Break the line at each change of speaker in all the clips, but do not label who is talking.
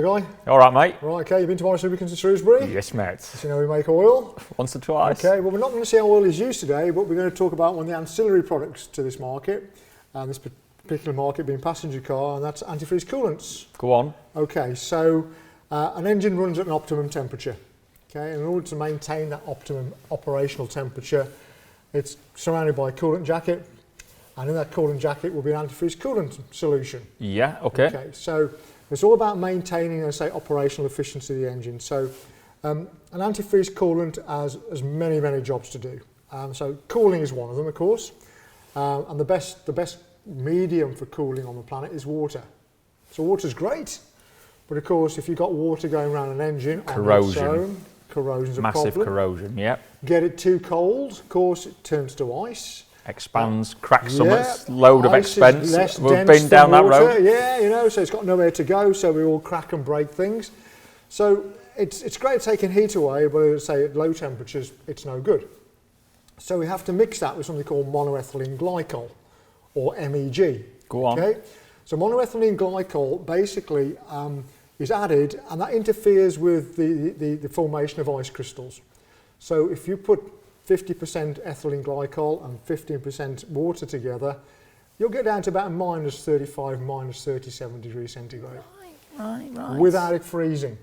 Guy?
All right, mate.
Right, okay, you've been to Morris Lubricants in Shrewsbury?
Yes, mate.
You know we make oil?
Once or twice.
Okay, well we're not going to see how oil is used today, but we're going to talk about one of the ancillary products to this market, and this particular market being passenger car, and that's antifreeze coolants.
Go on.
Okay, so an engine runs at an optimum temperature. Okay, and in order to maintain that optimum operational temperature, it's surrounded by a coolant jacket, and in that coolant jacket will be an antifreeze coolant solution.
Yeah, okay.
Okay, so it's all about maintaining, say, operational efficiency of the engine. So an antifreeze coolant has many, many jobs to do. So cooling is one of them, of course, and the best medium for cooling on the planet is water. So water's great, but of course, if you've got water going around an engine,
corrosion.
on its own, corrosion's a
Massive
problem.
corrosion, yeah.
Get it too cold, of course, it turns to ice.
Expands, cracks summits,
Yeah,
load of
ice is
expense.
less
We've
dense
been down
than
that
water.
road.
Yeah, you know, so it's got nowhere to go, so we all crack and break things. So it's great taking heat away, but as I say, at low temperatures, it's no good. So we have to mix that with something called monoethylene glycol, or MEG.
Go on.
Okay? So monoethylene glycol basically is added, and that interferes with the formation of ice crystals. So if you put 50% ethylene glycol and 15% water together, you'll get down to about minus 35, minus 37 degrees centigrade.
Right.
Without it freezing,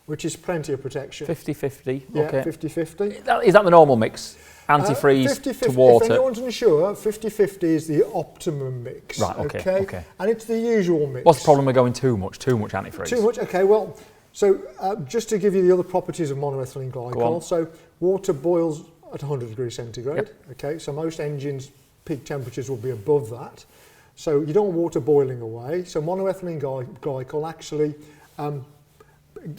which is plenty of protection.
50-50,
Yeah,
okay.
50-50.
Is that the normal mix? Antifreeze to water?
If anyone's unsure, 50-50 is the optimum mix.
Right, okay.
And it's the usual mix.
What's the problem with going too much antifreeze?
Too much? Okay, well, so just to give you the other properties of monoethylene glycol, so water boils at 100 degrees centigrade.
Yep.
Okay, so most engines' peak temperatures will be above that. So you don't want water boiling away. So monoethylene glycol actually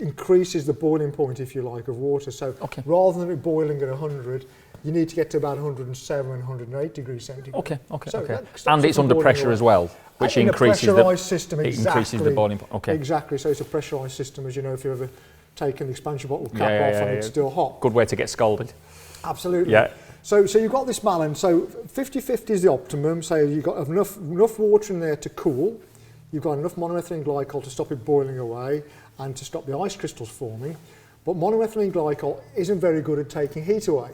increases the boiling point, if you like, of water. So rather than it boiling at 100, you need to get to about 107, 108 degrees centigrade.
Okay.
So
And it's under pressure as well, which increases
a pressurised system, exactly.
Increases the boiling point. Okay.
Exactly. So it's a pressurised system, as you know, if you've ever taken the expansion bottle cap off and it's still hot.
Good way to get scalded.
Absolutely.
Yeah.
So you've got this balance. So 50-50 is the optimum. So you've got enough water in there to cool. You've got enough monoethylene glycol to stop it boiling away and to stop the ice crystals forming. But monoethylene glycol isn't very good at taking heat away.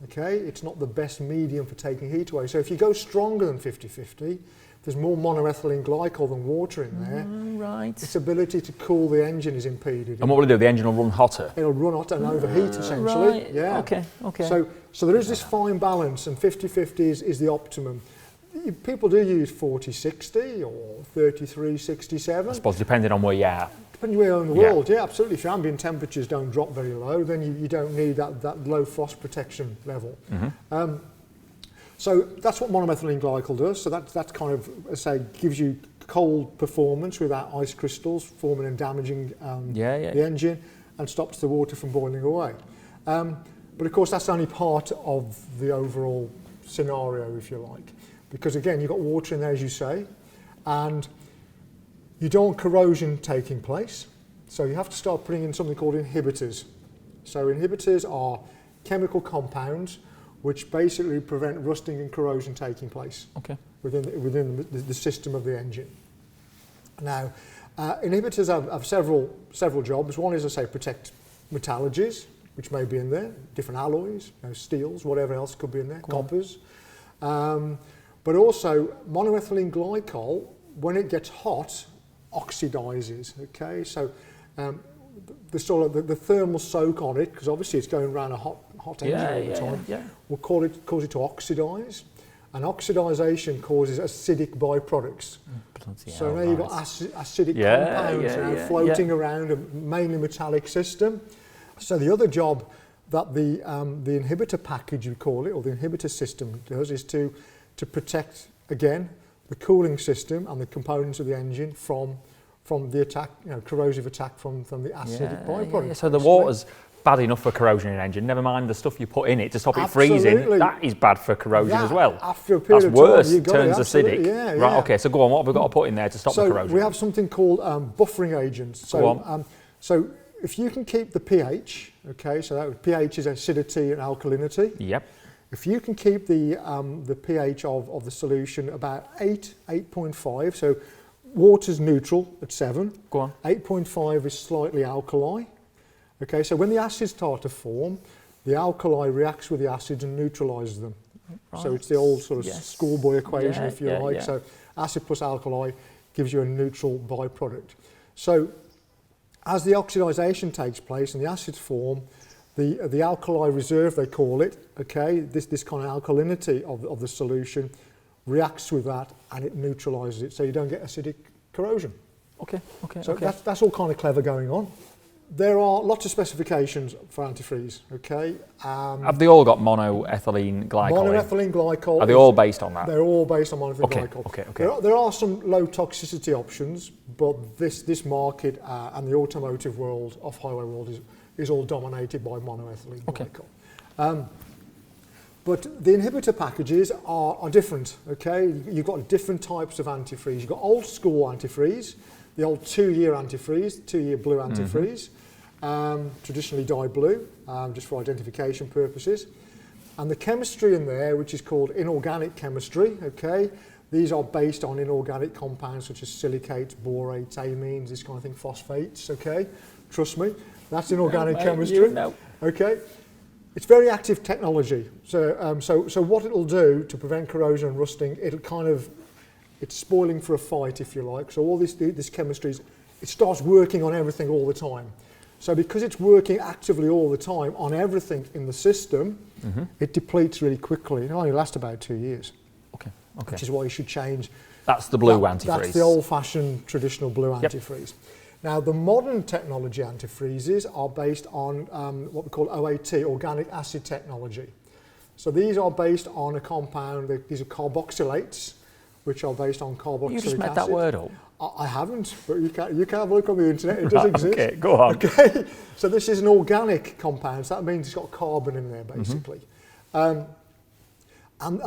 Okay, it's not the best medium for taking heat away. So if you go stronger than 50-50, there's more monoethylene glycol than water in there.
Right.
Its ability to cool the engine is impeded.
And what will it do? The engine will run hotter?
It'll run hot and overheat, essentially.
Right.
Yeah.
Okay.
So there is this fine balance, and 50-50 is the optimum. People do use 40-60 or 33-67.
I suppose depending on where you are.
Depending where you are in the world, yeah, absolutely. If your ambient temperatures don't drop very low, then you don't need that low frost protection level.
Mm-hmm.
So that's what monoethylene glycol does. So that kind of, as I say, gives you cold performance without ice crystals forming and damaging the engine, and stops the water from boiling away. But of course, that's only part of the overall scenario, if you like, because again, you've got water in there, as you say, and you don't want corrosion taking place. So you have to start putting in something called inhibitors. So inhibitors are chemical compounds which basically prevent rusting and corrosion taking place within the system of the engine. Now, inhibitors have several jobs. One is, I say, protect metallurgies, which may be in there, different alloys, steels, whatever else could be in there, coppers. But also, monoethylene glycol, when it gets hot, oxidizes. Okay, so the thermal soak on it, because obviously it's going around a hot engine all the time, will cause it to oxidize, and oxidization causes acidic byproducts. So now you've got acidic compounds floating around a mainly metallic system. So the other job that the inhibitor package, you call it, or the inhibitor system does, is to protect, again, the cooling system and the components of the engine from the attack, corrosive attack from the acidic byproducts.
Yeah. So the water's bad enough for corrosion in an engine, never mind the stuff you put in it to stop it freezing. That is bad for corrosion as well.
After a period
That's
of
worse,
time,
turns acidic. Right, okay, so go on, what have we got to put in there to stop the corrosion?
So we have something called buffering agents. So if you can keep the pH, okay, so that pH is acidity and alkalinity.
Yep.
If you can keep the pH of the solution about 8.5, so water's neutral at 7.
Go on.
8.5 is slightly alkali. Okay, so when the acids start to form, the alkali reacts with the acids and neutralises them. Right. So it's the old sort of schoolboy equation, if you like. So acid plus alkali gives you a neutral byproduct. So as the oxidisation takes place and the acids form, the alkali reserve, they call it, okay, this kind of alkalinity of the solution reacts with that and it neutralises it, so you don't get acidic corrosion.
Okay.
So that's all kind of clever going on. There are lots of specifications for antifreeze, okay?
Have they all got monoethylene glycol?
Monoethylene glycol.
Are they all based on that?
They're all based on monoethylene glycol.
Okay.
There are some low toxicity options, but this market and the automotive world, off-highway world, is all dominated by monoethylene glycol. But the inhibitor packages are different, okay? You've got different types of antifreeze. You've got old school antifreeze, the old 2-year antifreeze, 2-year blue antifreeze, traditionally dyed blue, just for identification purposes. And the chemistry in there, which is called inorganic chemistry, okay? These are based on inorganic compounds such as silicates, borates, amines, this kind of thing, phosphates, okay? Trust me, that's inorganic chemistry. Okay? It's very active technology. So what it'll do to prevent corrosion and rusting, it's spoiling for a fight, if you like. So all this chemistry, it starts working on everything all the time. So because it's working actively all the time on everything in the system, it depletes really quickly. It only lasts about 2 years. Okay. Which is why you should change.
That's the blue antifreeze.
That's the old-fashioned traditional blue antifreeze. Now, the modern technology antifreezes are based on what we call OAT, organic acid technology. So these are based on a compound, these are carboxylates, which are based on carboxylic acid.
You just made that word up?
I haven't, but you can have a look on the internet, it does exist.
Okay, go on.
Okay, so this is an organic compound, so that means it's got carbon in there, basically. And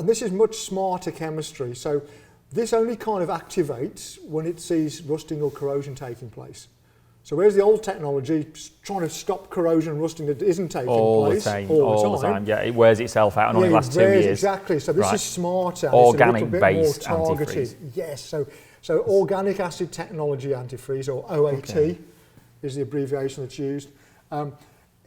this is much smarter chemistry. So this only kind of activates when it sees rusting or corrosion taking place. So whereas the old technology trying to stop corrosion and rusting that isn't taking place all the time.
Yeah, it wears itself out and only lasts 2 years.
Exactly. So this is smarter.
Organic-based antifreeze.
Yes. So organic acid technology antifreeze, or OAT, is the abbreviation that's used.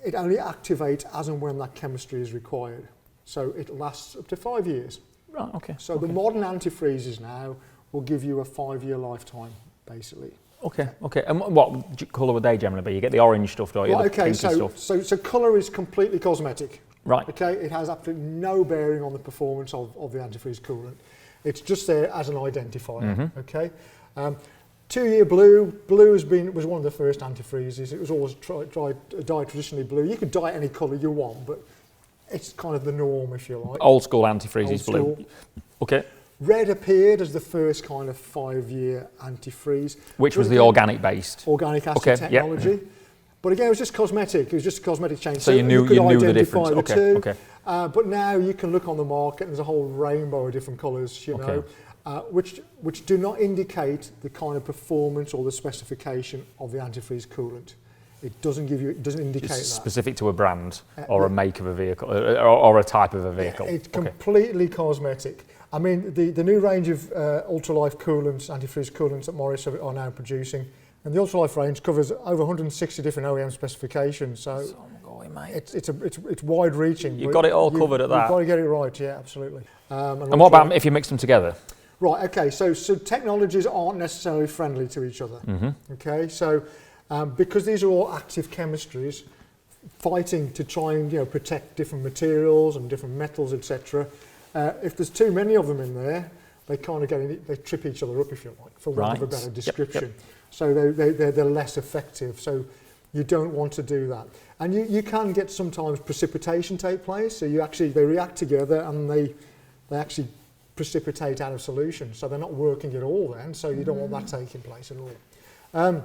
It only activates as and when that chemistry is required. So it lasts up to 5 years.
Right, okay.
So the modern antifreezes now will give you a 5-year lifetime, basically.
Okay. And what colour would they generally be? You get the orange stuff, don't you?
Okay, so colour is completely cosmetic.
Right.
Okay, it has absolutely no bearing on the performance of the antifreeze coolant. It's just there as an identifier. Okay. 2-year blue was one of the first antifreezes. It was always dyed traditionally blue. You could dye any colour you want, but it's kind of the norm, if you like.
Old school antifreeze is blue. Okay.
Red appeared as the first kind of 5-year antifreeze.
Which was the organic based?
Organic acid technology. But again, it was just cosmetic. It was just a cosmetic change.
So you knew the difference.
Okay. But now you can look on the market and there's a whole rainbow of different colours, you know, which do not indicate the kind of performance or the specification of the antifreeze coolant. It doesn't indicate that.
It's specific to a brand or a make of a vehicle or a type of a vehicle.
It's completely cosmetic. I mean, the new range of ultralife coolants, antifreeze coolants that Morris are now producing, and the ultralife range covers over 160 different OEM specifications. So it's wide-reaching.
You've got it all covered at that.
You've got to get it right, yeah, absolutely.
And what about if you mix them together?
Right. Okay. So technologies aren't necessarily friendly to each other. Okay. So because these are all active chemistries, fighting to try and protect different materials and different metals, etc. If there's too many of them in there, they kind of they trip each other up, if you like, for want of a better description. So they're less effective. So you don't want to do that. And you can get sometimes precipitation take place. So they react together and they actually precipitate out of solution. So they're not working at all then. So you don't want that taking place at all.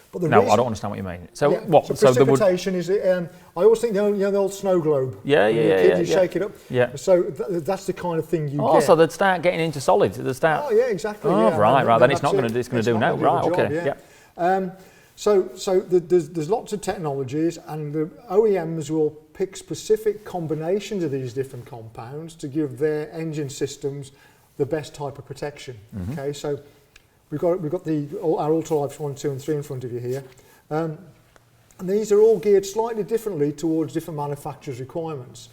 But I don't
understand what you mean. So
precipitation is. I always think the old snow globe. You shake it up.
Yeah.
So that's the kind of thing you get.
Oh, so they'd start getting into solids.
Oh yeah, exactly.
Oh right. Then it's not going to. It's going to do now. Right. Okay. Yeah.
So there's lots of technologies, and the OEMs will pick specific combinations of these different compounds to give their engine systems the best type of protection. Okay. So we've got our Ultralife 1, 2 and 3 in front of you here. And these are all geared slightly differently towards different manufacturers' requirements.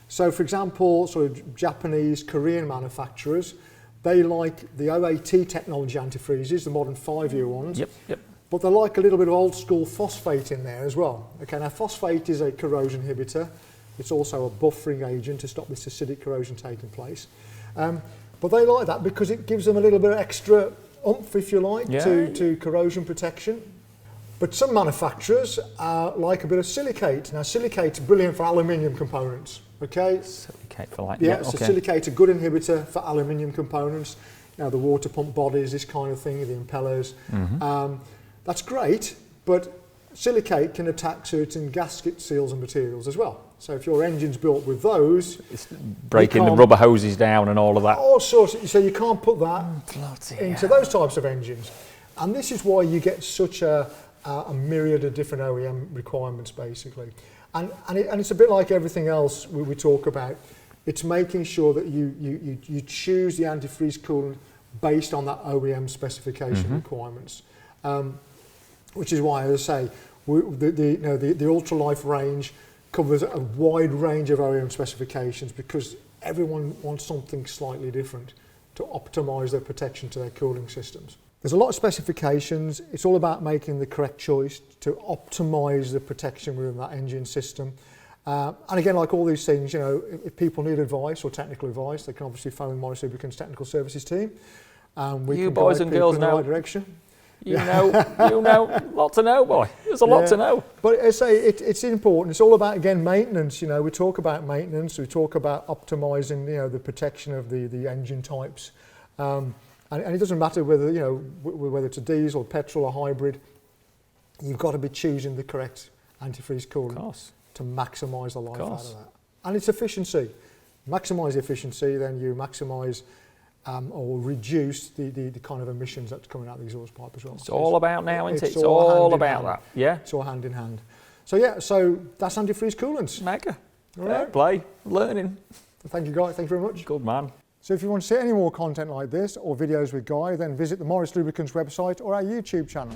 So for example, sort of Japanese, Korean manufacturers, they like the OAT technology antifreezes, the modern 5-year ones.
Yep, yep.
But they like a little bit of old school phosphate in there as well. Okay, now phosphate is a corrosion inhibitor. It's also a buffering agent to stop this acidic corrosion taking place. But they like that because it gives them a little bit of extra oomph, if you like, to corrosion protection. But some manufacturers like a bit of silicate. Now silicate's brilliant for aluminium components. Okay.
Silicate for like
so silicate's a good inhibitor for aluminium components. Now the water pump bodies, this kind of thing, the impellers. That's great, but silicate can attack certain gasket seals and materials as well. So if your engine's built with those,
it's breaking the rubber hoses down and all of that.
All sorts. So you can't put that into those types of engines. And this is why you get such a myriad of different OEM requirements, basically. And it's a bit like everything else we talk about. It's making sure that you choose the antifreeze coolant based on that OEM specification requirements. Which is why, as I say, the Ultralife range covers a wide range of OEM specifications because everyone wants something slightly different to optimise their protection to their cooling systems. There's a lot of specifications. It's all about making the correct choice to optimise the protection within that engine system. And again, like all these things, you know, if people need advice or technical advice, they can obviously phone Morris Lubricants technical services team. We
you
can
boys
guide
and
people
girls
in the
know.
right direction.
You know, lot to know, boy. There's a lot to know.
But I say it's important. It's all about, again, maintenance. You know, we talk about maintenance. We talk about optimising, you know, the protection of the engine types. And it doesn't matter whether, you know, whether it's a diesel, petrol or hybrid. You've got to be choosing the correct antifreeze coolant to maximise the life out of that. And it's efficiency. Maximise the efficiency, then you maximise or reduce the kind of emissions that's coming out of the exhaust pipe as well.
It's all about now, isn't it? It's all about that. Yeah.
It's all hand in hand. So yeah, so that's antifreeze coolants.
Mega.
All
Play. Learning.
Thank you, Guy. Thank you very much.
Good man.
So if you want to see any more content like this or videos with Guy, then visit the Morris Lubricants website or our YouTube channel.